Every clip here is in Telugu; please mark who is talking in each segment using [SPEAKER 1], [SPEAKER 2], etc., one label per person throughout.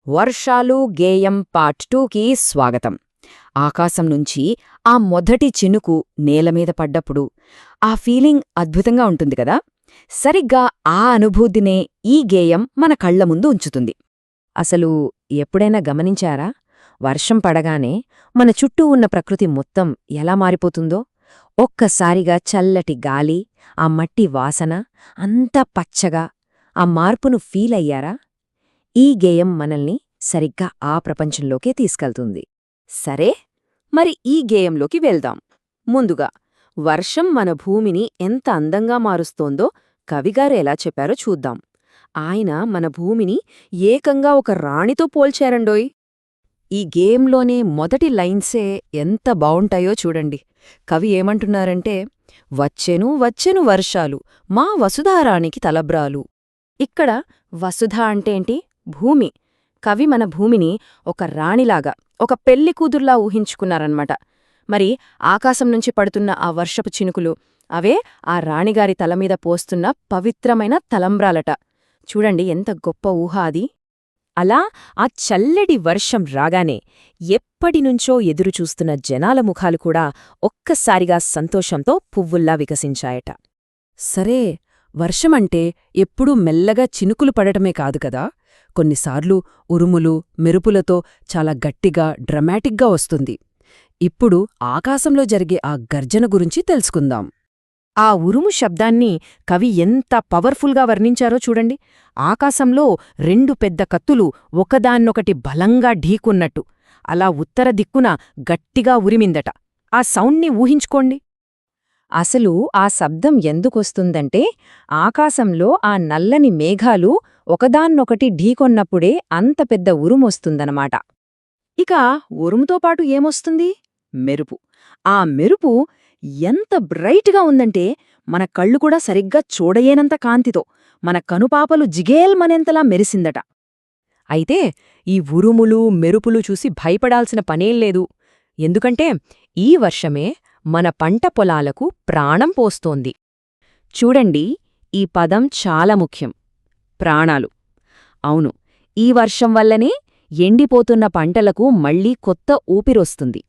[SPEAKER 1] వర్షాలు గేయం పార్ట్ 2కి స్వాగతం. ఆకాశం నుంచి ఆ మొదటి చినుకు నేలమీద పడ్డప్పుడు ఆ ఫీలింగ్ అద్భుతంగా ఉంటుంది కదా. సరిగ్గా ఆ అనుభూతినే ఈ గేయం మన కళ్ల ముందు ఉంచుతుంది. అసలు ఎప్పుడైనా గమనించారా, వర్షం పడగానే మన చుట్టూ ఉన్న ప్రకృతి మొత్తం ఎలా మారిపోతుందో? ఒక్కసారిగా చల్లటి గాలి, ఆ మట్టి వాసన, అంతా పచ్చగా. ఆ మార్పును ఫీలయ్యారా? ఈ గేయం మనల్ని సరిగ్గా ఆ ప్రపంచంలోకే తీసుకెళ్తుంది. సరే, మరి ఈ గేయంలోకి వెళ్దాం. ముందుగా వర్షం మన భూమిని ఎంత అందంగా మారుస్తోందో కవిగారు ఎలా చెప్పారో చూద్దాం. ఆయన మన భూమిని ఏకంగా ఒక రాణితో పోల్చారండోయ్. ఈ గేయంలోనే మొదటి లైన్సే ఎంత బావుంటాయో చూడండి. కవి ఏమంటున్నారంటే, వచ్చెను వచ్చెను వర్షాలు మా వసుధారాణికి తలబ్రాలు. ఇక్కడ వసుధ అంటేంటి? భూమి. కవి మన భూమిని ఒక రాణిలాగా, ఒక పెళ్లి కూతుర్లా ఊహించుకున్నారన్నమాట. మరి ఆకాశం నుంచి పడుతున్న ఆ వర్షపు చినుకులు, అవే ఆ రాణిగారి తలమీద పోస్తున్న పవిత్రమైన తలంబ్రాలట. చూడండి ఎంత గొప్ప ఊహ అది. అలా ఆ చల్లటి వర్షం రాగానే ఎప్పటినుంచో ఎదురుచూస్తున్న జనాల ముఖాలు కూడా ఒక్కసారిగా సంతోషంతో పువ్వుల్లా వికసించాయట. సరే, వర్షమంటే ఎప్పుడూ మెల్లగా చినుకులు పడటమే కాదు కదా. కొన్నిసార్లు ఉరుములు, మెరుపులతో చాలా గట్టిగా, డ్రమాటిక్గా వస్తుంది. ఇప్పుడు ఆకాశంలో జరిగే ఆ గర్జన గురించి తెలుసుకుందాం. ఆ ఉరుము శబ్దాన్ని కవి ఎంత పవర్ఫుల్గా వర్ణించారో చూడండి. ఆకాశంలో రెండు పెద్ద కత్తులు ఒకదాన్నొకటి బలంగా ఢీకున్నట్టు అలా ఉత్తర దిక్కున గట్టిగా ఉరిమిందట. ఆ సౌండ్ని ఊహించుకోండి. అసలు ఆ శబ్దం ఎందుకొస్తుందంటే, ఆకాశంలో ఆ నల్లని మేఘాలు ఒకదాన్నొకటి ఢీకొన్నప్పుడే అంత పెద్ద ఉరుమొస్తుందనమాట. ఇక ఉరుముతో పాటు ఏమొస్తుంది? మెరుపు. ఆ మెరుపు ఎంత బ్రైట్గా ఉందంటే మన కళ్ళు కూడా సరిగ్గా చూడయేనంత కాంతితో మన కనుపాపలు జిగేల్మనేంతలా మెరిసిందట. అయితే ఈ ఉరుములు, మెరుపులు చూసి భయపడాల్సిన పనేం లేదు. ఎందుకంటే ఈ వర్షమే మన పంట పొలాలకు ప్రాణం పోస్తోంది. చూడండి, ఈ పదం చాలా ముఖ్యం. ప్రాణాలు. అవును, ఈ వర్షం వల్లనే ఎండిపోతున్న పంటలకు మళ్లీ కొత్త ఊపిరొస్తుంది.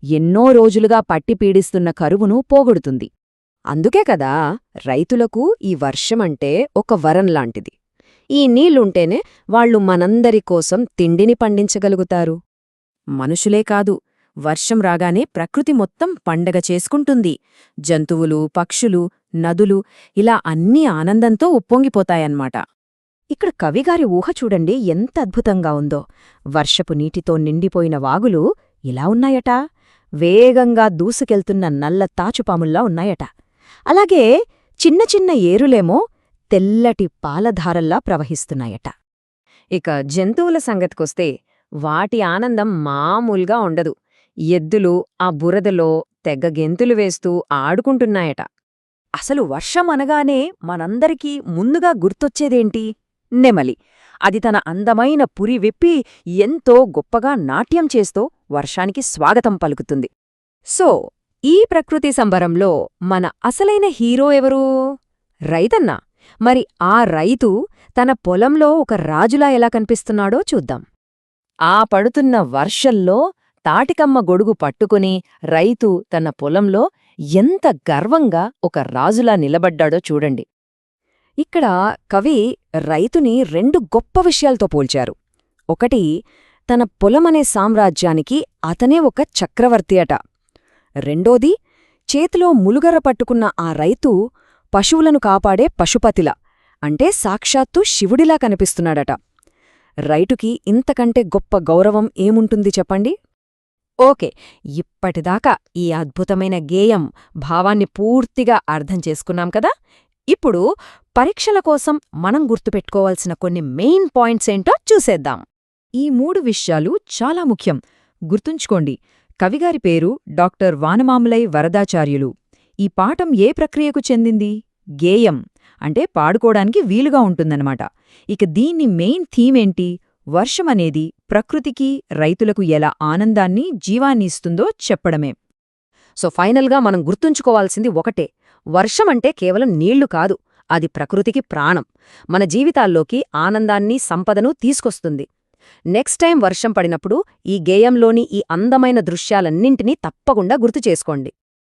[SPEAKER 1] ఎన్నో రోజులుగా పట్టి పీడిస్తున్న కరువును పోగొడుతుంది. అందుకే కదా రైతులకు ఈ వర్షమంటే ఒక వరంలాంటిది. ఈ నీళ్లుంటేనే వాళ్లు మనందరి కోసం తిండిని పండించగలుగుతారు. మనుషులే కాదు, వర్షం రాగానే ప్రకృతి మొత్తం పండగ చేసుకుంటుంది. జంతువులు, పక్షులు, నదులు ఇలా అన్నీ ఆనందంతో ఉప్పొంగిపోతాయన్మాట. ఇక్కడ కవిగారి ఊహ చూడండి ఎంత అద్భుతంగా ఉందో. వర్షపు నీటితో నిండిపోయిన వాగులు ఇలా ఉన్నాయట. వేగంగా దూసుకెళ్తున్న నల్ల తాచుపాముల్లా ఉన్నాయట. అలాగే చిన్న చిన్న ఏరులేమో తెల్లటి పాలధారల్లా ప్రవహిస్తున్నాయట. ఇక జంతువుల సంగతికొస్తే వాటి ఆనందం మామూలుగా ఉండదు. ఎద్దులు ఆ బురదలో తెగ గెంతులు వేస్తూ ఆడుకుంటున్నాయట. అసలు వర్షం అనగానే మనందరికీ ముందుగా గుర్తొచ్చేదేంటి? నెమలి. అది తన అందమైన పురి విప్పి ఎంతో గొప్పగా నాట్యం చేస్తూ వర్షానికి స్వాగతం పలుకుతుంది. సో, ఈ ప్రకృతి సంబరంలో మన అసలైన హీరో ఎవరు? రైతన్నా. మరి ఆ రైతు తన పొలంలో ఒక రాజులా ఎలా కనిపిస్తున్నాడో చూద్దాం. ఆ పడుతున్న వర్షంలో తాటికమ్మ గొడుగు పట్టుకుని రైతు తన పొలంలో ఎంత గర్వంగా ఒక రాజులా నిలబడ్డాడో చూడండి. ఇక్కడ కవి రైతుని రెండు గొప్ప విషయాలతో పోల్చారు. ఒకటి, తన పొలమనే సామ్రాజ్యానికి అతనే ఒక చక్రవర్తి అట. రెండోది, చేతిలో ములుగర పట్టుకున్న ఆ రైతు పశువులను కాపాడే పశుపతిలా, అంటే సాక్షాత్తు శివుడిలా కనిపిస్తున్నాడట. రైతుకి ఇంతకంటే గొప్ప గౌరవం ఏముంటుంది చెప్పండి? ఓకే, ఇప్పటిదాకా ఈ అద్భుతమైన గేయం భావాన్ని పూర్తిగా అర్థం చేసుకున్నాం కదా. ఇప్పుడు పరీక్షల కోసం మనం గుర్తుపెట్టుకోవాల్సిన కొన్ని మెయిన్ పాయింట్స్ ఏంటో చూసేద్దాం. ఈ 3 విషయాలు చాలా ముఖ్యం. గుర్తుంచుకోండి, కవిగారి పేరు డాక్టర్ వానమామలై వరదాచార్యులు. ఈ పాఠం ఏ ప్రక్రియకు చెందింది? గేయం, అంటే పాడుకోవడానికి వీలుగా ఉంటుందన్నమాట. ఇక దీన్ని మెయిన్ థీమేంటి? వర్షమనేది ప్రకృతికి, రైతులకు ఎలా ఆనందాన్ని, జీవాన్ని ఇస్తుందో చెప్పడమే. సో ఫైనల్గా మనం గుర్తుంచుకోవాల్సింది ఒకటే, వర్షమంటే కేవలం నీళ్లు కాదు, అది ప్రకృతికి ప్రాణం. మన జీవితాల్లోకి ఆనందాన్ని, సంపదను తీసుకొస్తుంది.
[SPEAKER 2] నెక్స్ట్ టైం వర్షం పడినప్పుడు ఈ గేయంలోని ఈ అందమైన దృశ్యాలన్నింటినీ తప్పకుండా గుర్తు చేసుకోండి.